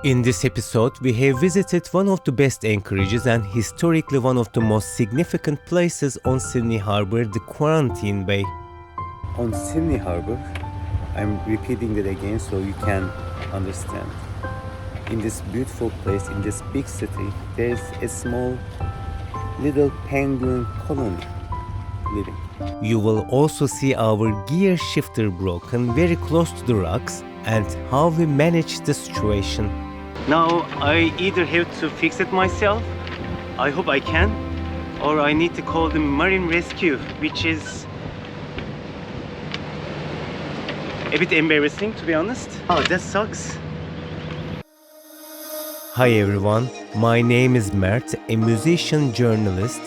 In this episode, we have visited one of the best anchorages and historically one of the most significant places on Sydney Harbour, the Quarantine Bay. On Sydney Harbour, I'm repeating it again so you can understand. In this beautiful place, in this big city, there's a small little penguin colony living. You will also see our gear shifter broken very close to the rocks and how we managed the situation. Now I either have to fix it myself, I hope I can, or I need to call the marine rescue, which is a bit embarrassing to be honest. Oh, that sucks. Hi everyone, my name is Mert, a musician journalist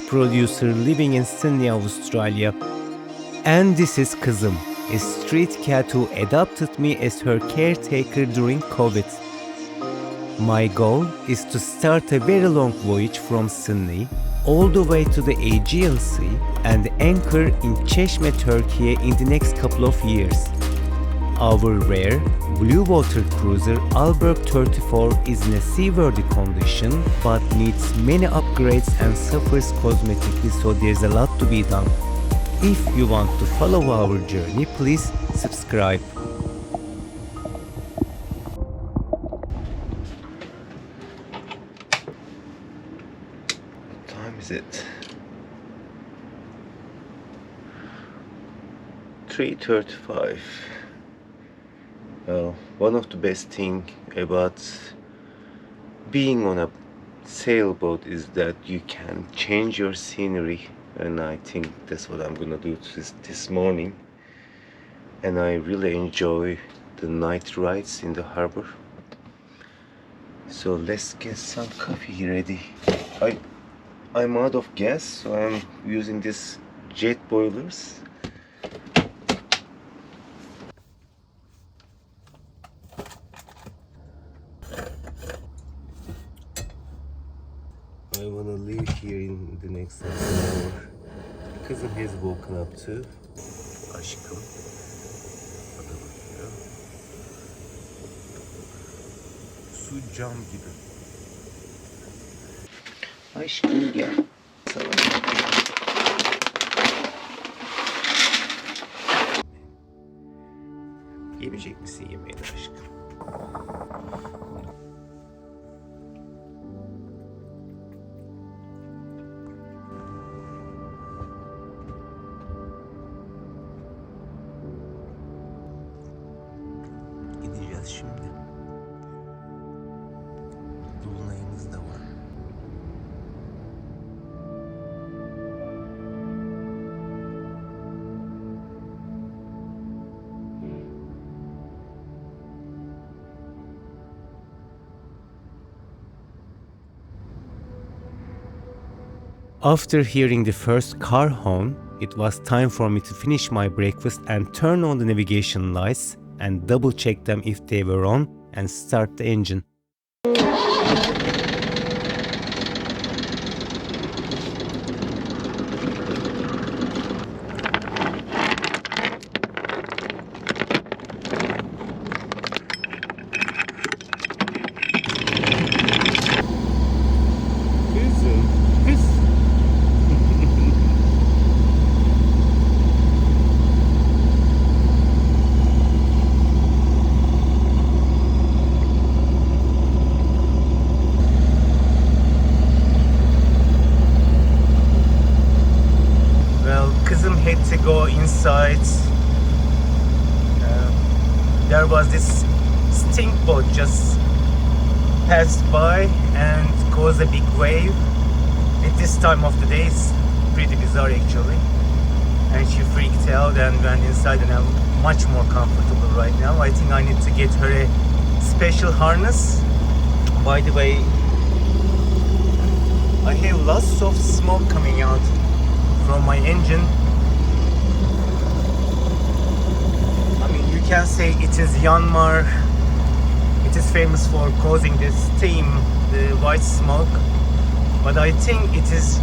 / producer living in Sydney, Australia. And this is Kızım, a street cat who adopted me as her caretaker during COVID. My goal is to start a very long voyage from Sydney all the way to the Aegean Sea and anchor in Çeşme, Turkey in the next couple of years. Our rare blue water cruiser Alberg 34 is in a seaworthy condition but needs many upgrades and suffers cosmetically, so there's a lot to be done. If you want to follow our journey, please subscribe. What time is it? 3:35. Well, one of the best things about being on a sailboat is that you can change your scenery, and I think that's what I'm gonna do this morning. And I really enjoy the night rides in the harbor. So let's get some coffee ready. I'm out of gas, so I'm using this jet boilers. I wanna leave here in the next half an hour. Kızım has woken up too. Aşkım. O da bakıyor. Su cam gibi. Aşkım gel. Sana. Yemeyecek misin yemeğini aşkım? Şimdi dolunayımız da var. After hearing the first car horn, it was time for me to finish my breakfast and turn on the navigation lights and double check them if they were on and start the engine. Had to go inside. There was this stink boat just passed by and caused a big wave. At this time of the day, it's pretty bizarre actually. And she freaked out and went inside, and I'm much more comfortable right now. I think I need to get her a special harness. By the way, I have lots of smoke coming out from my engine. You can say it is Myanmar. It is famous for causing this steam, the white smoke, but I think it is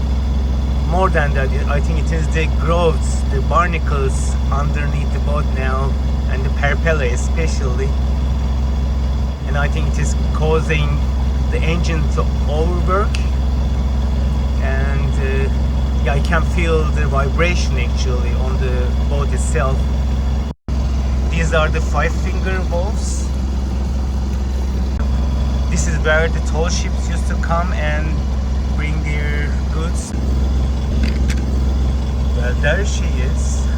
more than that. I think it is the growths, the barnacles underneath the boat now, and the perpella especially. And I I think it is causing the engine to overwork, and yeah, I can feel the vibration actually on the boat itself. These are the 5-finger valves. This is where the tall ships used to come and bring their goods. Well, there she is.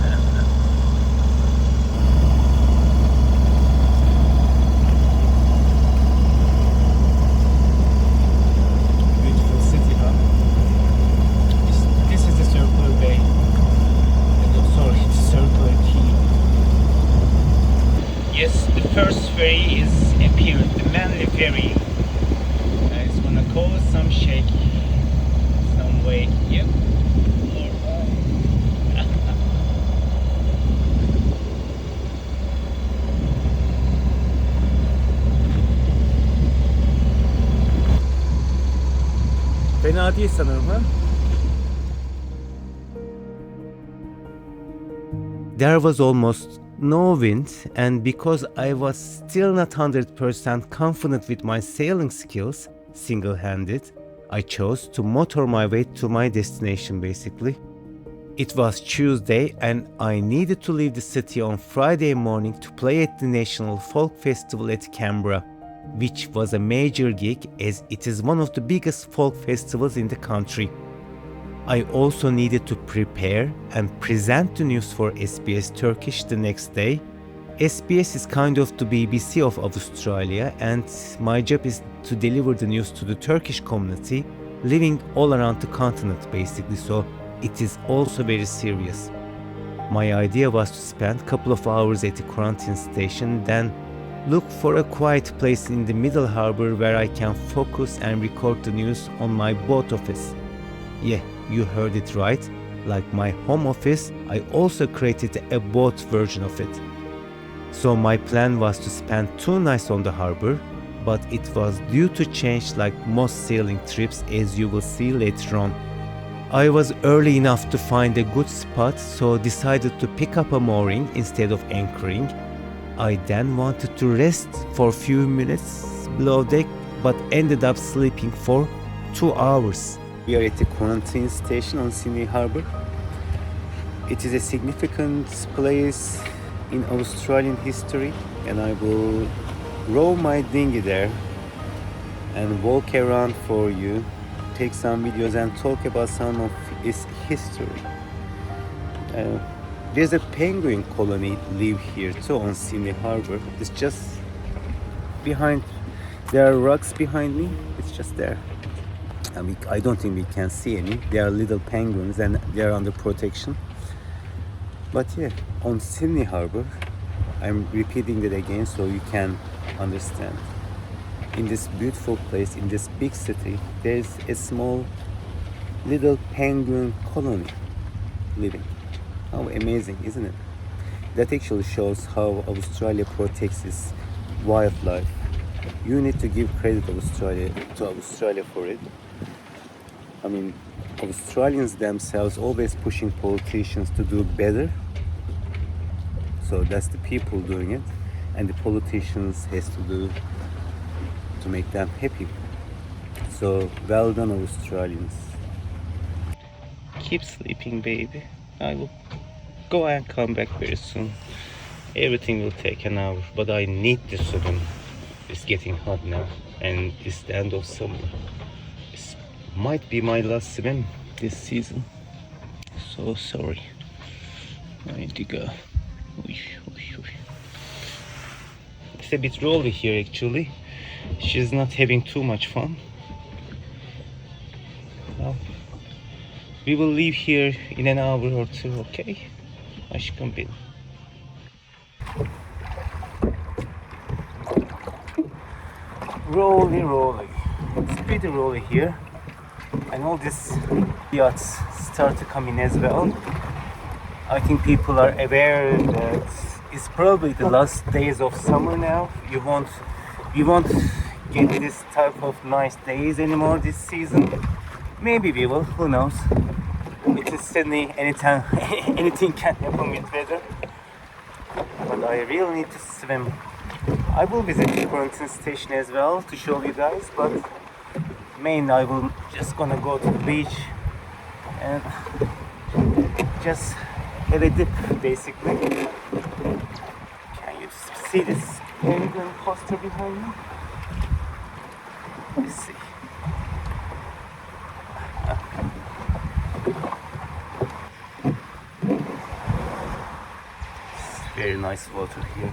Beautiful city, huh? This is the circular bay. Sorry, it's circular quay. Yes, the first ferry is appeared, the Manly ferry. It's gonna cause some shake, some wake. Yep. Fena değil sanırım, ha? There was almost no wind, and because I was still not 100% confident with my sailing skills, single-handed, I chose to motor my way to my destination basically. It was Tuesday and I needed to leave the city on Friday morning to play at the National Folk Festival at Canberra, which was a major gig as it is one of the biggest folk festivals in the country. I also needed to prepare and present the news for SBS Turkish the next day. SBS is kind of the BBC of Australia, and my job is to deliver the news to the Turkish community living all around the continent basically, so it is also very serious. My idea was to spend a couple of hours at the quarantine station, then look for a quiet place in the middle harbour where I can focus and record the news on my boat office. Yeah, you heard it right. Like my home office, I also created a boat version of it. So my plan was to spend 2 nights on the harbour, but it was due to change like most sailing trips, as you will see later on. I was early enough to find a good spot, so decided to pick up a mooring instead of anchoring. I then wanted to rest for a few minutes below deck, but ended up sleeping for 2 hours. We are at the quarantine station on Sydney Harbour. It is a significant place in Australian history, and I will row my dinghy there and walk around for you, take some videos and talk about some of its history. There's a penguin colony live here too on Sydney Harbour. It's just behind, there are rocks behind me, it's just there. I don't think we can see any. They are little penguins and they are under protection. But yeah, on Sydney Harbour, I'm repeating it again so you can understand. In this beautiful place, in this big city, there's a small little penguin colony living. How amazing, isn't it? That actually shows how Australia protects its wildlife. You need to give credit to Australia for it. I mean, Australians themselves always pushing politicians to do better. So that's the people doing it, and the politicians has to do to make them happy. So well done, Australians. Keep sleeping, baby. I will go and come back very soon. Everything will take an hour, but I need to swim. It's getting hot now, and it's the end of summer. This might be my last swim this season. So sorry. I need to go. It's a bit rolly here actually. She's not having too much fun. Well, we will leave here in an hour or two, okay? Aşkım benim. Rolly. It's pretty rolly here. And all these yachts start to come in as well. I think people are aware that it's probably the last days of summer now. We won't get this type of nice days anymore this season. Maybe we will, who knows. It is Sydney, anytime anything can happen with weather. But I really need to swim. I will visit the quarantine station as well to show you guys, but mainly I will just gonna go to the beach and just have a dip basically. Can you see this penguin poster behind me? Let's see. It's very nice water here.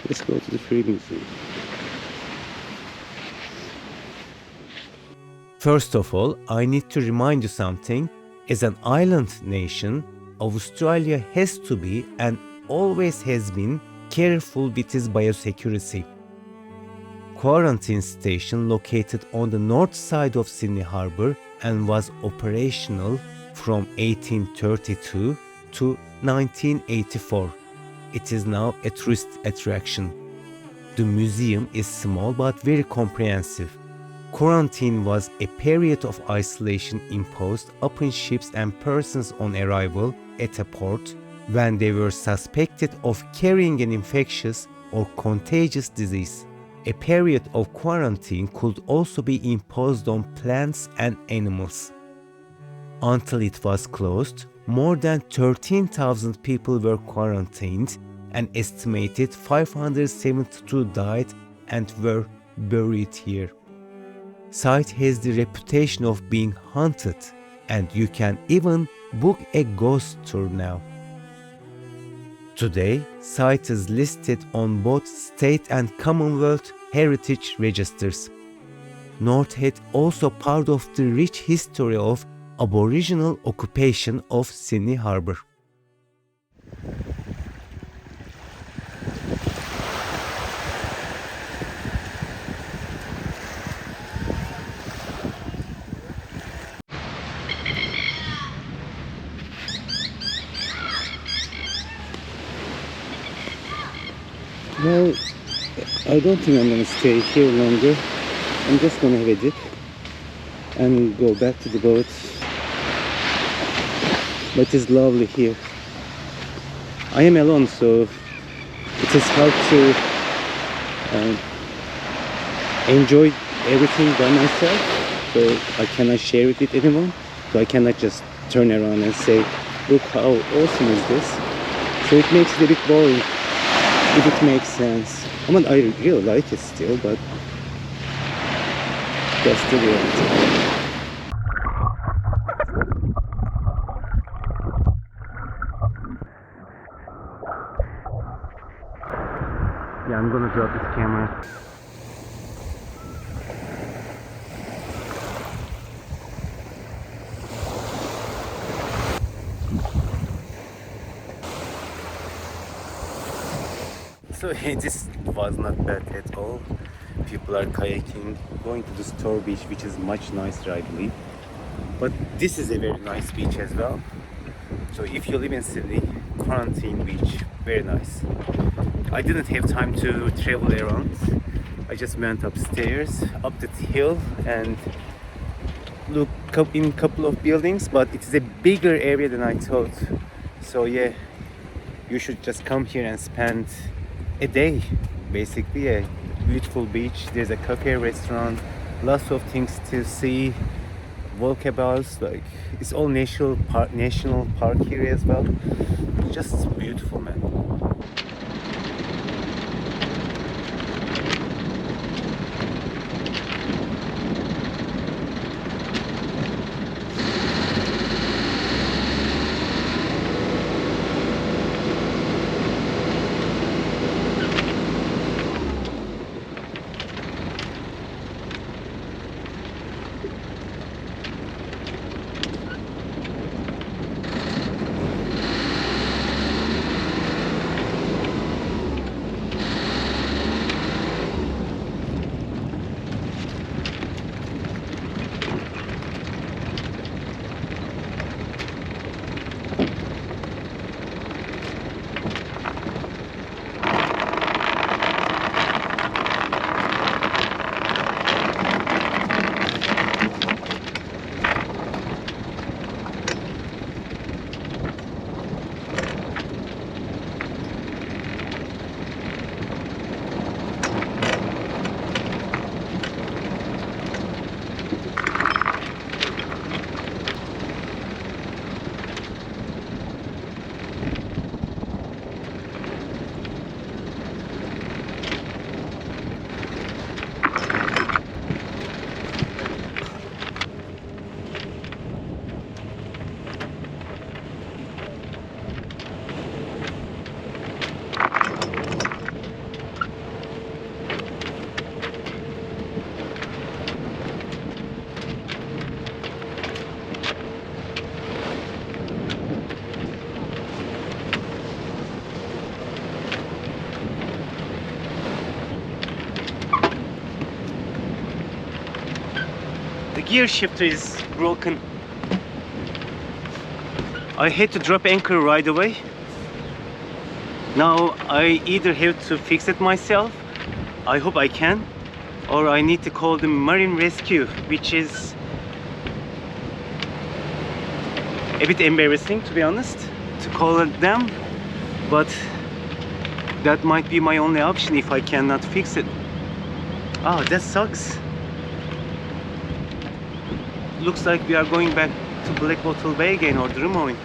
Let's go to the freedom zone. First of all, I need to remind you something. As an island nation, Australia has to be and always has been careful with its biosecurity. Quarantine station located on the north side of Sydney Harbour and was operational from 1832 to 1984. It is now a tourist attraction. The museum is small but very comprehensive. Quarantine was a period of isolation imposed upon ships and persons on arrival at a port when they were suspected of carrying an infectious or contagious disease. A period of quarantine could also be imposed on plants and animals. Until it was closed, more than 13,000 people were quarantined, an estimated 572 died and were buried here. Site has the reputation of being haunted, and you can even book a ghost tour now. Today, site is listed on both state and Commonwealth heritage registers. North Head also part of the rich history of Aboriginal occupation of Sydney Harbour. Well, I don't think I'm gonna stay here longer. I'm just gonna have a dip and go back to the boat. But it's lovely here. I am alone, so it is hard to enjoy everything by myself. So I cannot share it with anyone. So I cannot just turn around and say, look how awesome is this. So it makes it a bit boring, if it makes sense. I mean, I really like it still, but that's the reality. Yeah, I'm gonna drop this camera. So this was not bad at all. People are kayaking, going to the Store Beach, which is much nicer, I believe. But this is a very nice beach as well. So if you live in Sydney, Quarantine Beach, very nice. I didn't have time to travel around. I just went upstairs, up the hill, and looked in a couple of buildings, but it is a bigger area than I thought. So yeah, you should just come here and spend a day, basically. A beautiful beach, there's a cafe, restaurant, lots of things to see, walkabouts, like it's all national park here as well. Just beautiful, man. gear shifter is broken. I had to drop anchor right away. Now I either have to fix it myself, I hope I can, or I need to call the marine rescue, which is a bit embarrassing, to be honest, to call them, but that might be my only option if I cannot fix it. Ah, that sucks. Looks like we are going back to Black Bottle Bay again, or Drummoyne.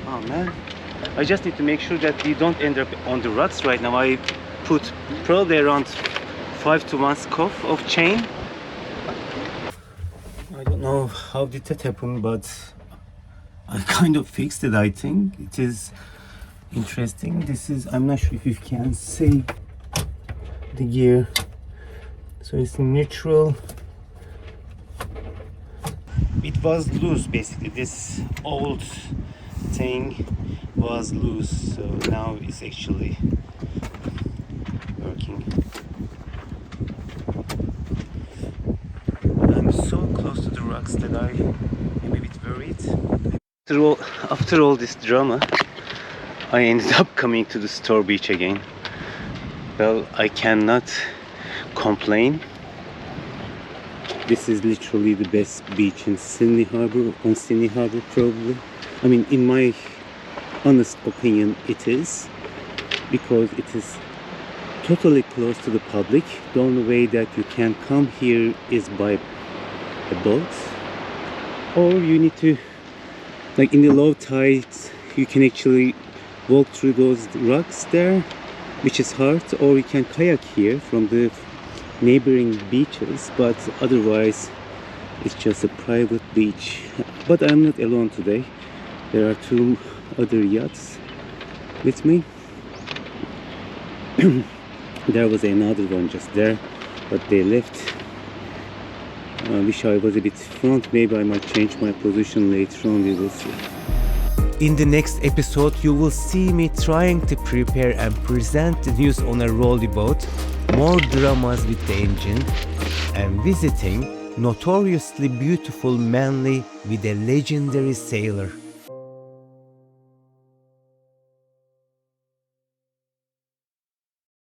Oh man, I just need to make sure that we don't end up on the rocks right now. I put probably around 5 to 1 scope of chain. I don't know how did that happen, but I kind of fixed it. I think it is interesting. This is, I'm not sure if you can see the gear. So it's neutral. It was loose basically. This old thing was loose, so now it's actually working. I'm so close to the rocks that I am a bit worried. After all this drama, I ended up coming to the Store Beach again. Well, I cannot complain. This is literally the best beach in Sydney Harbour, on Sydney Harbour probably. I mean, in my honest opinion, it is, because it is totally close to the public. The only way that you can come here is by a boat, or you need to, like in the low tides, you can actually walk through those rocks there, which is hard, or you can kayak here from the neighboring beaches, but otherwise it's just a private beach. But I'm not alone today. There are 2 other yachts with me. There was another one just there, but they left. I wish I was a bit front. Maybe I might change my position later on, we will see. In the next episode, you will see me trying to prepare and present the news on a rolly boat, more dramas with the engine, and visiting notoriously beautiful Manly with a legendary sailor.